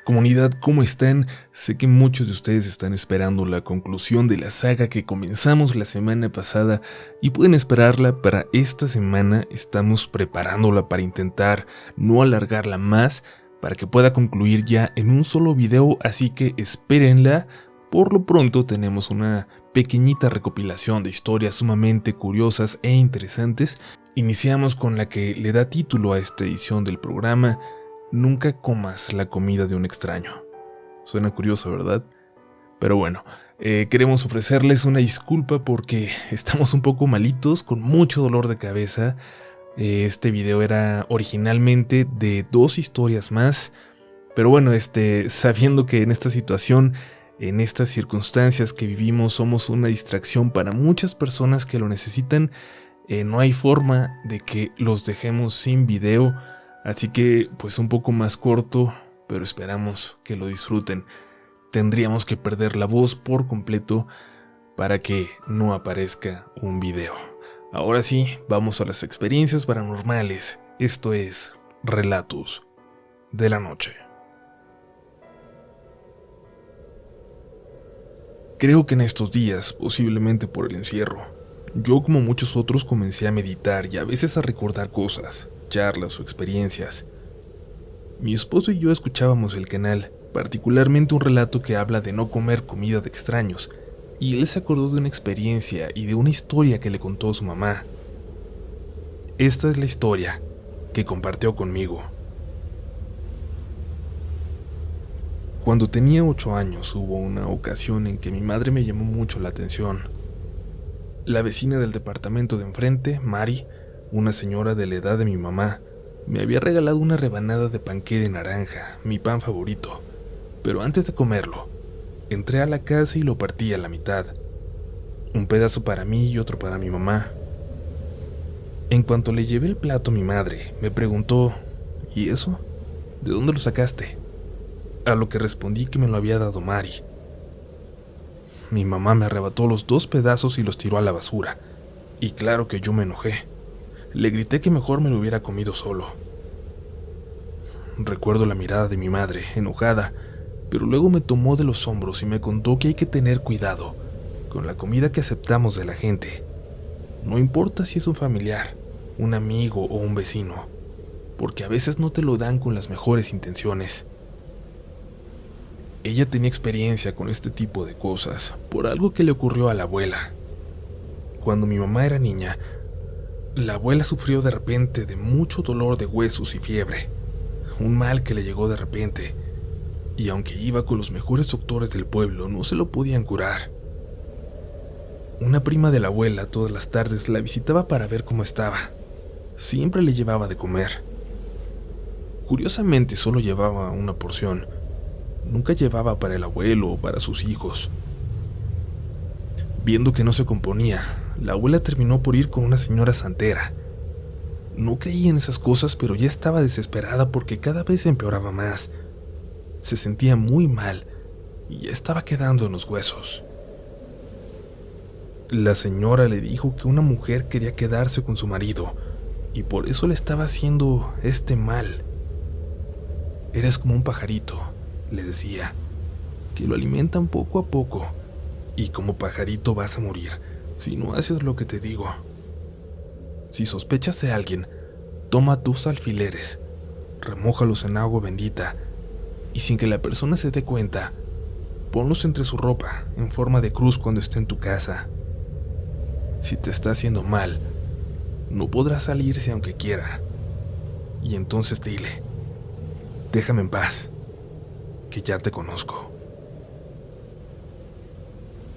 Comunidad, ¿cómo están? Sé que muchos de ustedes están esperando la conclusión de la saga que comenzamos la semana pasada y pueden esperarla para esta semana. Estamos preparándola para intentar no alargarla más, para que pueda concluir ya en un solo video, así que espérenla. Por lo pronto tenemos una pequeñita recopilación de historias sumamente curiosas e interesantes. Iniciamos con la que le da título a esta edición del programa: Nunca comas la comida de un extraño. Suena curioso, ¿verdad? Pero bueno, queremos ofrecerles una disculpa porque estamos un poco malitos, con mucho dolor de cabeza. Este video era originalmente de 2 historias más, pero bueno, sabiendo que en esta situación, en estas circunstancias que vivimos, somos una distracción para muchas personas que lo necesitan, no hay forma de que los dejemos sin video. Así que, pues un poco más corto, pero esperamos que lo disfruten. Tendríamos que perder la voz por completo para que no aparezca un video. Ahora sí, vamos a las experiencias paranormales. Esto es Relatos de la Noche. Creo que en estos días, posiblemente por el encierro, yo como muchos otros comencé a meditar y a veces a recordar cosas, charlas o experiencias. Mi esposo y yo escuchábamos el canal, particularmente un relato que habla de no comer comida de extraños, y él se acordó de una experiencia y de una historia que le contó su mamá. Esta es la historia que compartió conmigo. Cuando tenía 8 años hubo una ocasión en que mi madre me llamó mucho la atención. La vecina del departamento de enfrente, Mari, una señora de la edad de mi mamá, me había regalado una rebanada de panqué de naranja, mi pan favorito, pero antes de comerlo, entré a la casa y lo partí a la mitad, un pedazo para mí y otro para mi mamá. En cuanto le llevé el plato a mi madre, me preguntó: ¿y eso? ¿De dónde lo sacaste? A lo que respondí que me lo había dado Mari. Mi mamá me arrebató los 2 pedazos y los tiró a la basura, y claro que yo me enojé. Le grité que mejor me lo hubiera comido solo. Recuerdo la mirada de mi madre, enojada, pero luego me tomó de los hombros y me contó que hay que tener cuidado con la comida que aceptamos de la gente. No importa si es un familiar, un amigo o un vecino, porque a veces no te lo dan con las mejores intenciones. Ella tenía experiencia con este tipo de cosas por algo que le ocurrió a la abuela. Cuando mi mamá era niña, la abuela sufrió de repente de mucho dolor de huesos y fiebre, un mal que le llegó de repente, y aunque iba con los mejores doctores del pueblo, no se lo podían curar. Una prima de la abuela todas las tardes la visitaba para ver cómo estaba. Siempre le llevaba de comer. Curiosamente solo llevaba una porción, nunca llevaba para el abuelo o para sus hijos. Viendo que no se componía, la abuela terminó por ir con una señora santera. No creía en esas cosas, pero ya estaba desesperada porque cada vez empeoraba más. Se sentía muy mal y ya estaba quedando en los huesos. La señora le dijo que una mujer quería quedarse con su marido y por eso le estaba haciendo este mal. Eres como un pajarito, le decía, que lo alimentan poco a poco, y como pajarito vas a morir si no haces lo que te digo. Si sospechas de alguien, toma 2 alfileres, remójalos en agua bendita, y sin que la persona se dé cuenta, ponlos entre su ropa en forma de cruz cuando esté en tu casa. Si te está haciendo mal, no podrá salirse aunque quiera, y entonces dile: déjame en paz, que ya te conozco.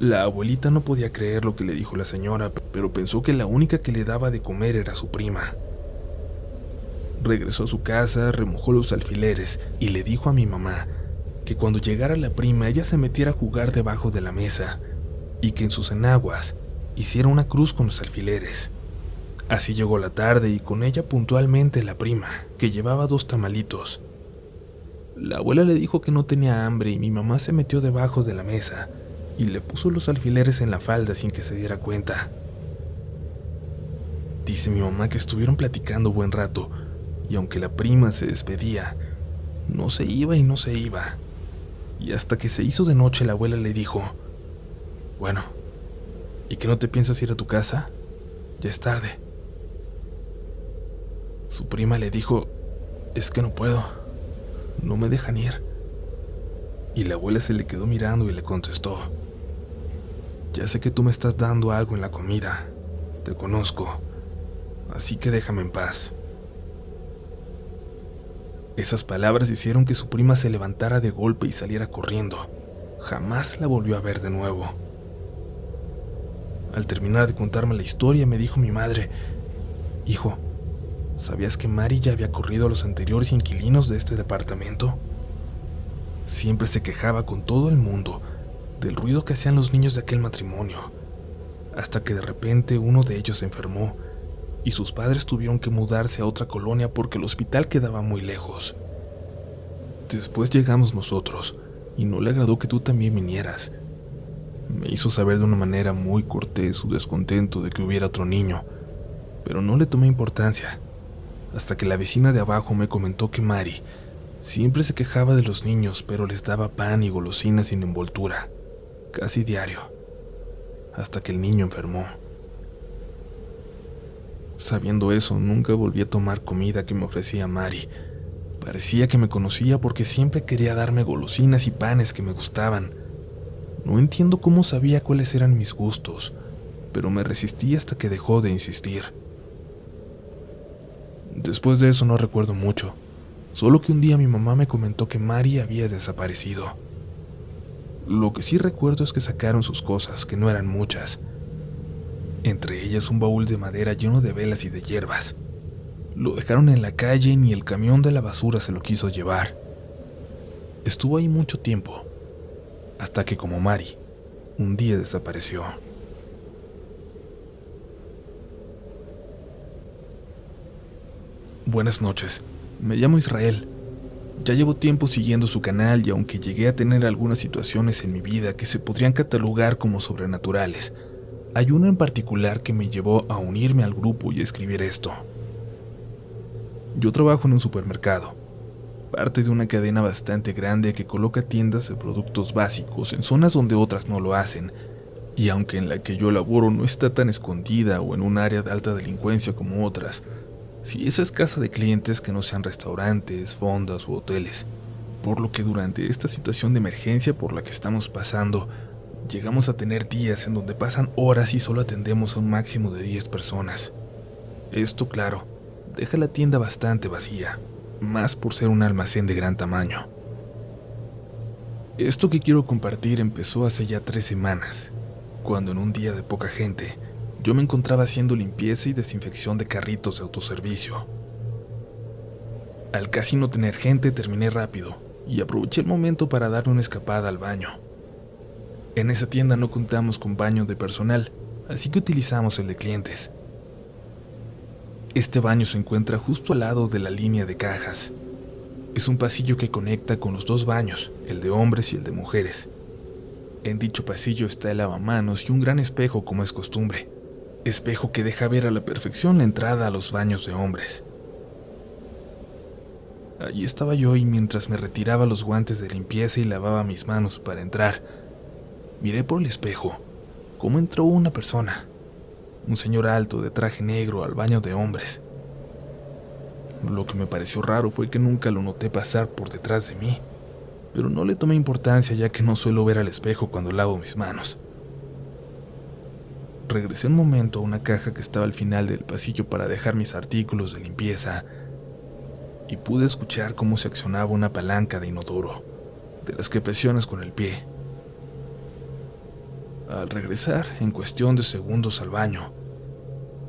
La abuelita no podía creer lo que le dijo la señora, pero pensó que la única que le daba de comer era su prima. Regresó a su casa, remojó los alfileres y le dijo a mi mamá que cuando llegara la prima ella se metiera a jugar debajo de la mesa y que en sus enaguas hiciera una cruz con los alfileres. Así llegó la tarde y con ella puntualmente la prima, que llevaba 2 tamalitos. La abuela le dijo que no tenía hambre y mi mamá se metió debajo de la mesa y le puso los alfileres en la falda sin que se diera cuenta. Dice mi mamá que estuvieron platicando buen rato, y aunque la prima se despedía, No se iba y no se iba. Y hasta que se hizo de noche, la abuela le dijo: bueno, ¿y que no te piensas ir a tu casa? Ya es tarde. Su prima le dijo: es que no puedo, no me dejan ir. Y la abuela se le quedó mirando y le contestó: ya sé que tú me estás dando algo en la comida, te conozco, así que déjame en paz. Esas palabras hicieron que su prima se levantara de golpe y saliera corriendo. Jamás la volvió a ver de nuevo. Al terminar de contarme la historia, me dijo mi madre: hijo, ¿sabías que Mari ya había corrido a los anteriores inquilinos de este departamento? Siempre se quejaba con todo el mundo del ruido que hacían los niños de aquel matrimonio, hasta que de repente uno de ellos se enfermó y sus padres tuvieron que mudarse a otra colonia porque el hospital quedaba muy lejos. Después llegamos nosotros y no le agradó que tú también vinieras. Me hizo saber de una manera muy cortés su descontento de que hubiera otro niño, pero no le tomé importancia, hasta que la vecina de abajo me comentó que Mari siempre se quejaba de los niños, pero les daba pan y golosinas sin envoltura, casi diario, hasta que el niño enfermó. Sabiendo eso, nunca volví a tomar comida que me ofrecía Mari. Parecía que me conocía porque siempre quería darme golosinas y panes que me gustaban. No entiendo cómo sabía cuáles eran mis gustos, pero me resistí hasta que dejó de insistir. Después de eso no recuerdo mucho, solo que un día mi mamá me comentó que Mari había desaparecido. Lo que sí recuerdo es que sacaron sus cosas, que no eran muchas. Entre ellas un baúl de madera lleno de velas y de hierbas. Lo dejaron en la calle y ni el camión de la basura se lo quiso llevar. Estuvo ahí mucho tiempo, hasta que, como Mari, un día desapareció. Buenas noches, me llamo Israel. Ya llevo tiempo siguiendo su canal y aunque llegué a tener algunas situaciones en mi vida que se podrían catalogar como sobrenaturales, hay una en particular que me llevó a unirme al grupo y a escribir esto. Yo trabajo en un supermercado, parte de una cadena bastante grande que coloca tiendas de productos básicos en zonas donde otras no lo hacen, y aunque en la que yo laboro no está tan escondida o en un área de alta delincuencia como otras, sí es escasa de clientes que no sean restaurantes, fondas u hoteles, por lo que durante esta situación de emergencia por la que estamos pasando, llegamos a tener días en donde pasan horas y solo atendemos a un máximo de 10 personas. Esto, claro, deja la tienda bastante vacía, más por ser un almacén de gran tamaño. Esto que quiero compartir empezó hace ya 3 semanas, cuando en un día de poca gente, yo me encontraba haciendo limpieza y desinfección de carritos de autoservicio. Al casi no tener gente, terminé rápido y aproveché el momento para darme una escapada al baño. En esa tienda no contamos con baño de personal, así que utilizamos el de clientes. Este baño se encuentra justo al lado de la línea de cajas. Es un pasillo que conecta con los 2 baños, el de hombres y el de mujeres. En dicho pasillo está el lavamanos y un gran espejo como es costumbre, espejo que deja ver a la perfección la entrada a los baños de hombres. Allí estaba yo y mientras me retiraba los guantes de limpieza y lavaba mis manos para entrar, miré por el espejo cómo entró una persona, un señor alto de traje negro al baño de hombres. Lo que me pareció raro fue que nunca lo noté pasar por detrás de mí, pero no le tomé importancia ya que no suelo ver al espejo cuando lavo mis manos. Regresé un momento a una caja que estaba al final del pasillo para dejar mis artículos de limpieza y pude escuchar cómo se accionaba una palanca de inodoro, de las que presionas con el pie. Al regresar, en cuestión de segundos al baño,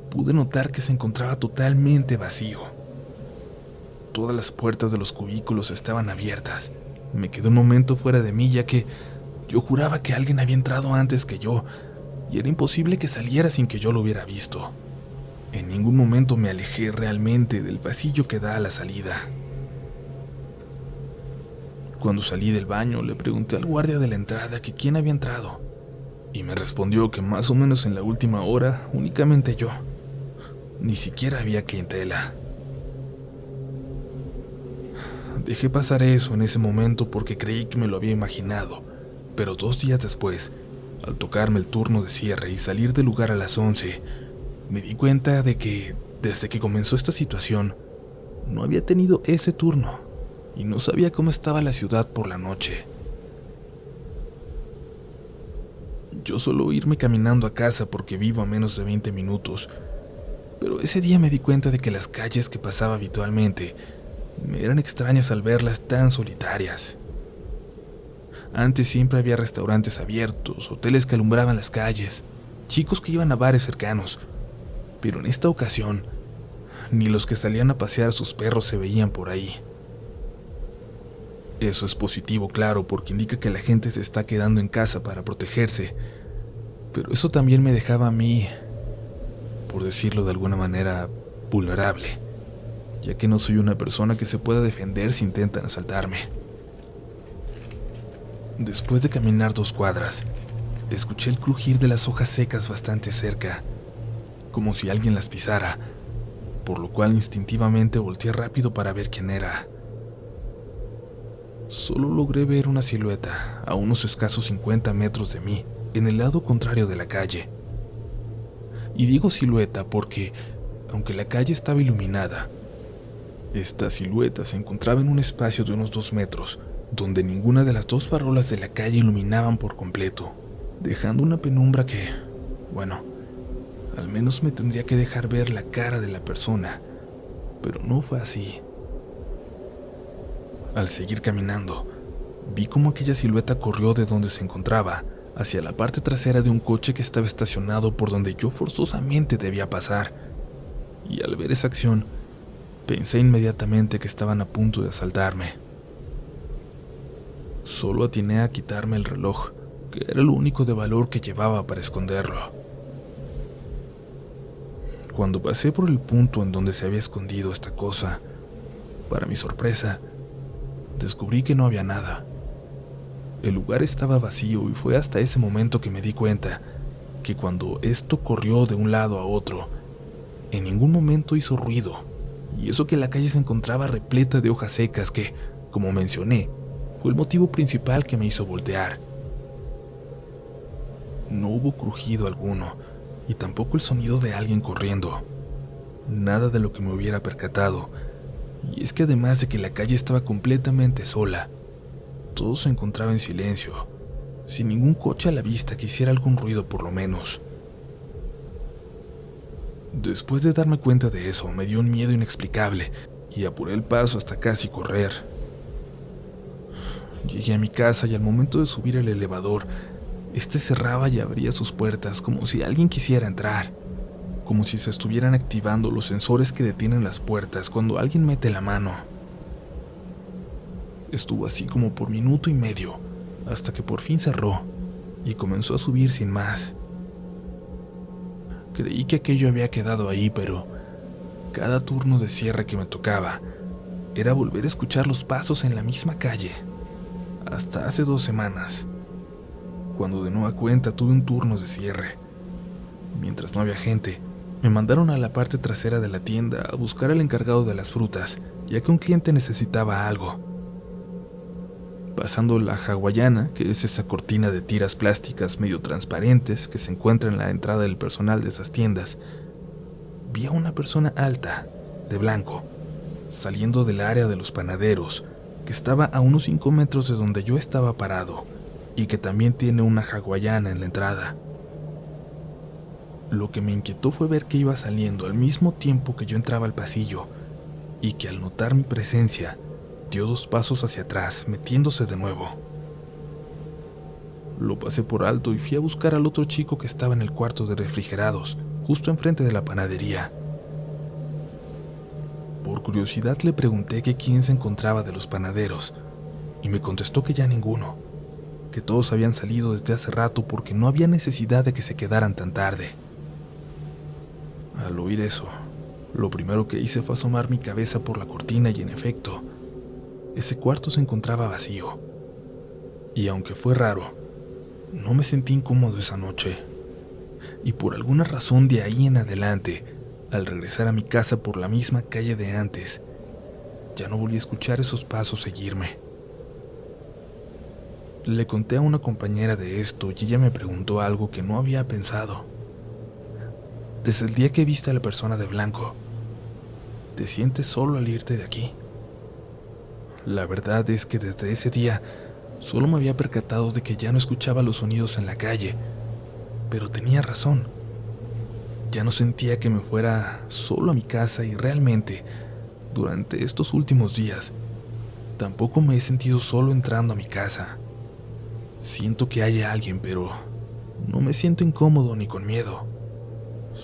pude notar que se encontraba totalmente vacío. Todas las puertas de los cubículos estaban abiertas. Me quedé un momento fuera de mí ya que yo juraba que alguien había entrado antes que yo y era imposible que saliera sin que yo lo hubiera visto. En ningún momento me alejé realmente del pasillo que da a la salida. Cuando salí del baño le pregunté al guardia de la entrada que quién había entrado y me respondió que más o menos en la última hora únicamente yo. Ni siquiera había clientela. Dejé pasar eso en ese momento porque creí que me lo había imaginado, pero 2 días después, al tocarme el turno de cierre y salir del lugar a las 11, me di cuenta de que, desde que comenzó esta situación, no había tenido ese turno y no sabía cómo estaba la ciudad por la noche. Yo suelo irme caminando a casa porque vivo a menos de 20 minutos, pero ese día me di cuenta de que las calles que pasaba habitualmente me eran extrañas al verlas tan solitarias. Antes siempre había restaurantes abiertos, hoteles que alumbraban las calles, chicos que iban a bares cercanos, pero en esta ocasión, ni los que salían a pasear a sus perros se veían por ahí. Eso es positivo, claro, porque indica que la gente se está quedando en casa para protegerse, pero eso también me dejaba a mí, por decirlo de alguna manera, vulnerable, ya que no soy una persona que se pueda defender si intentan asaltarme. Después de caminar 2 cuadras, escuché el crujir de las hojas secas bastante cerca, como si alguien las pisara, por lo cual instintivamente volteé rápido para ver quién era. Solo logré ver una silueta a unos escasos 50 metros de mí, en el lado contrario de la calle. Y digo silueta porque, aunque la calle estaba iluminada, esta silueta se encontraba en un espacio de unos 2 metros, donde ninguna de las 2 farolas de la calle iluminaban por completo, dejando una penumbra que, bueno, al menos me tendría que dejar ver la cara de la persona, pero no fue así. Al seguir caminando, vi cómo aquella silueta corrió de donde se encontraba hacia la parte trasera de un coche que estaba estacionado por donde yo forzosamente debía pasar, y al ver esa acción, pensé inmediatamente que estaban a punto de asaltarme. Solo atiné a quitarme el reloj, que era lo único de valor que llevaba para esconderlo. Cuando pasé por el punto en donde se había escondido esta cosa, para mi sorpresa, descubrí que no había nada. El lugar estaba vacío y fue hasta ese momento que me di cuenta que cuando esto corrió de un lado a otro, en ningún momento hizo ruido, y eso que la calle se encontraba repleta de hojas secas que, como mencioné, fue el motivo principal que me hizo voltear. No hubo crujido alguno, y tampoco el sonido de alguien corriendo. Nada de lo que me hubiera percatado, y es que además de que la calle estaba completamente sola, todo se encontraba en silencio, sin ningún coche a la vista que hiciera algún ruido por lo menos. Después de darme cuenta de eso, me dio un miedo inexplicable, y apuré el paso hasta casi correr. Llegué a mi casa y al momento de subir el elevador, este cerraba y abría sus puertas como si alguien quisiera entrar, como si se estuvieran activando los sensores que detienen las puertas cuando alguien mete la mano. Estuvo así como por 1 minuto y medio, hasta que por fin cerró y comenzó a subir sin más. Creí que aquello había quedado ahí, pero cada turno de cierre que me tocaba era volver a escuchar los pasos en la misma calle, hasta hace 2 semanas, cuando de nueva cuenta tuve un turno de cierre. Mientras no había gente, me mandaron a la parte trasera de la tienda a buscar al encargado de las frutas, ya que un cliente necesitaba algo. Pasando la hawaiana, que es esa cortina de tiras plásticas medio transparentes que se encuentra en la entrada del personal de esas tiendas, vi a una persona alta, de blanco, saliendo del área de los panaderos, que estaba a unos 5 metros de donde yo estaba parado, y que también tiene una hawaiana en la entrada. Lo que me inquietó fue ver que iba saliendo al mismo tiempo que yo entraba al pasillo, y que al notar mi presencia, dio 2 pasos hacia atrás, metiéndose de nuevo. Lo pasé por alto y fui a buscar al otro chico que estaba en el cuarto de refrigerados, justo enfrente de la panadería. Por curiosidad le pregunté que quién se encontraba de los panaderos, y me contestó que ya ninguno, que todos habían salido desde hace rato porque no había necesidad de que se quedaran tan tarde. Al oír eso, lo primero que hice fue asomar mi cabeza por la cortina y en efecto, ese cuarto se encontraba vacío. Y aunque fue raro, no me sentí incómodo esa noche. Y por alguna razón de ahí en adelante, al regresar a mi casa por la misma calle de antes, Ya no volví a escuchar esos pasos seguirme. Le conté a una compañera de esto y ella me preguntó algo que no había pensado. Desde el día que viste a la persona de blanco, ¿te sientes solo al irte de aquí? La verdad es que desde ese día solo me había percatado de que ya no escuchaba los sonidos en la calle, pero tenía razón. Ya no sentía que me fuera solo a mi casa y realmente, durante estos últimos días, tampoco me he sentido solo entrando a mi casa. Siento que hay alguien, pero no me siento incómodo ni con miedo.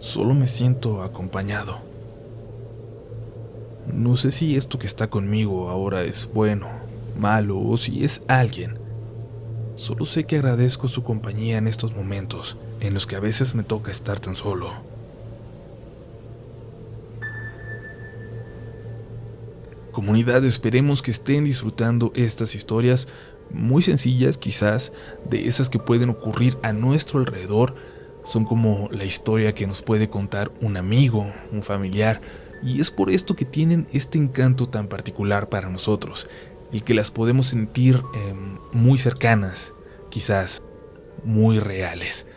Solo me siento acompañado. No sé si esto que está conmigo ahora es bueno, malo o si es alguien. Solo sé que agradezco su compañía en estos momentos en los que a veces me toca estar tan solo. Comunidad, esperemos que estén disfrutando estas historias muy sencillas, quizás, de esas que pueden ocurrir a nuestro alrededor. Son como la historia que nos puede contar un amigo, un familiar, y es por esto que tienen este encanto tan particular para nosotros, el que las podemos sentir muy cercanas, quizás muy reales.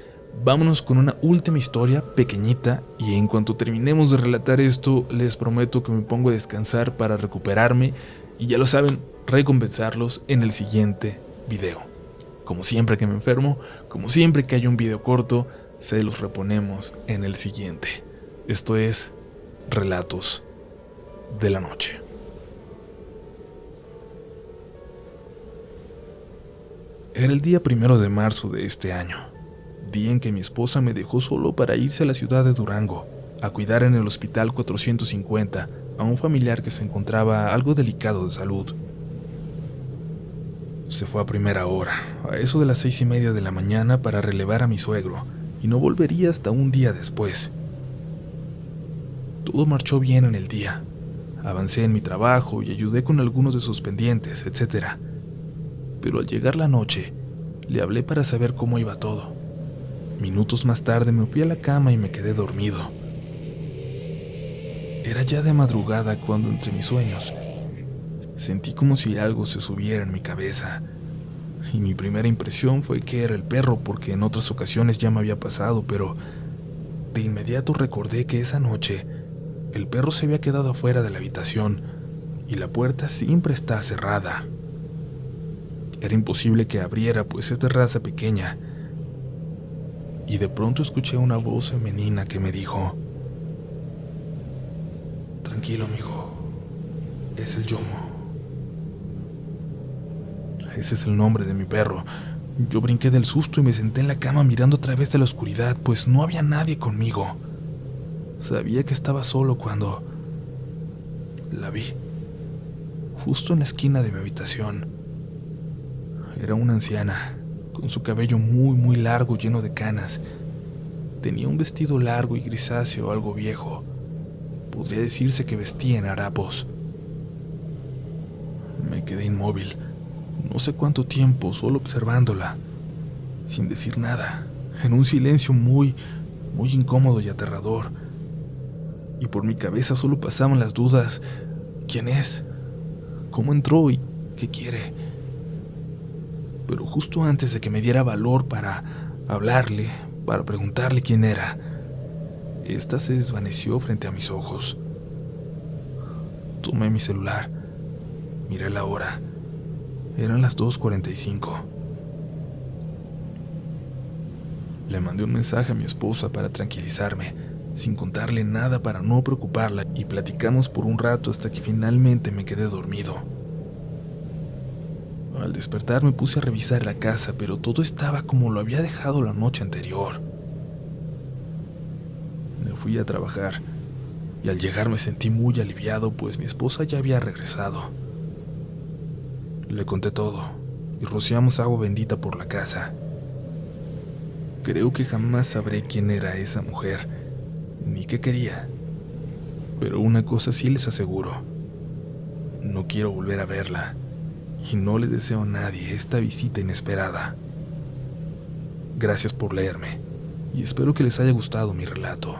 Vámonos con una última historia pequeñita y en cuanto terminemos de relatar esto, les prometo que me pongo a descansar para recuperarme y ya lo saben, recompensarlos en el siguiente video. Como siempre que me enfermo, como siempre que hay un video corto, se los reponemos en el siguiente. Esto es Relatos de la Noche. Era el día 1 de marzo de este año, día en que mi esposa me dejó solo para irse a la ciudad de Durango, a cuidar en el hospital 450 a un familiar que se encontraba algo delicado de salud. Se fue a primera hora, a eso de las 6:30 de la mañana para relevar a mi suegro, y no volvería hasta un día después. Todo marchó bien en el día. Avancé en mi trabajo y ayudé con algunos de sus pendientes, etc. Pero al llegar la noche, le hablé para saber cómo iba todo. Minutos más tarde me fui a la cama y me quedé dormido. Era ya de madrugada cuando entre mis sueños sentí como si algo se subiera en mi cabeza. Y mi primera impresión fue que era el perro, porque en otras ocasiones ya me había pasado, pero de inmediato recordé que esa noche el perro se había quedado afuera de la habitación y la puerta siempre está cerrada. Era imposible que abriera, pues es de raza pequeña. Y de pronto escuché una voz femenina que me dijo: "Tranquilo, amigo, es el Yomo". Ese es el nombre de mi perro. Yo brinqué del susto y me senté en la cama mirando a través de la oscuridad, pues no había nadie conmigo. Sabía que estaba solo cuando la vi, justo en la esquina de mi habitación. Era una anciana, con su cabello muy largo, lleno de canas. Tenía un vestido largo y grisáceo, algo viejo. Podría decirse que vestía en harapos. Me quedé inmóvil, no sé cuánto tiempo, solo observándola, sin decir nada, en un silencio muy incómodo y aterrador. Y por mi cabeza solo pasaban las dudas: ¿quién es? ¿Cómo entró? ¿Y qué quiere? Pero justo antes de que me diera valor para hablarle, para preguntarle quién era, esta se desvaneció frente a mis ojos. Tomé mi celular, miré la hora. Eran las 2:45. Le mandé un mensaje a mi esposa para tranquilizarme, sin contarle nada para no preocuparla, y platicamos por un rato hasta que finalmente me quedé dormido. Al despertar me puse a revisar la casa, pero todo estaba como lo había dejado la noche anterior. Me fui a trabajar y al llegar me sentí muy aliviado, pues mi esposa ya había regresado. Le conté todo y rociamos agua bendita por la casa. Creo que jamás sabré quién era esa mujer, ni qué quería. Pero una cosa sí les aseguro: no quiero volver a verla, y no le deseo a nadie esta visita inesperada. Gracias por leerme, y espero que les haya gustado mi relato.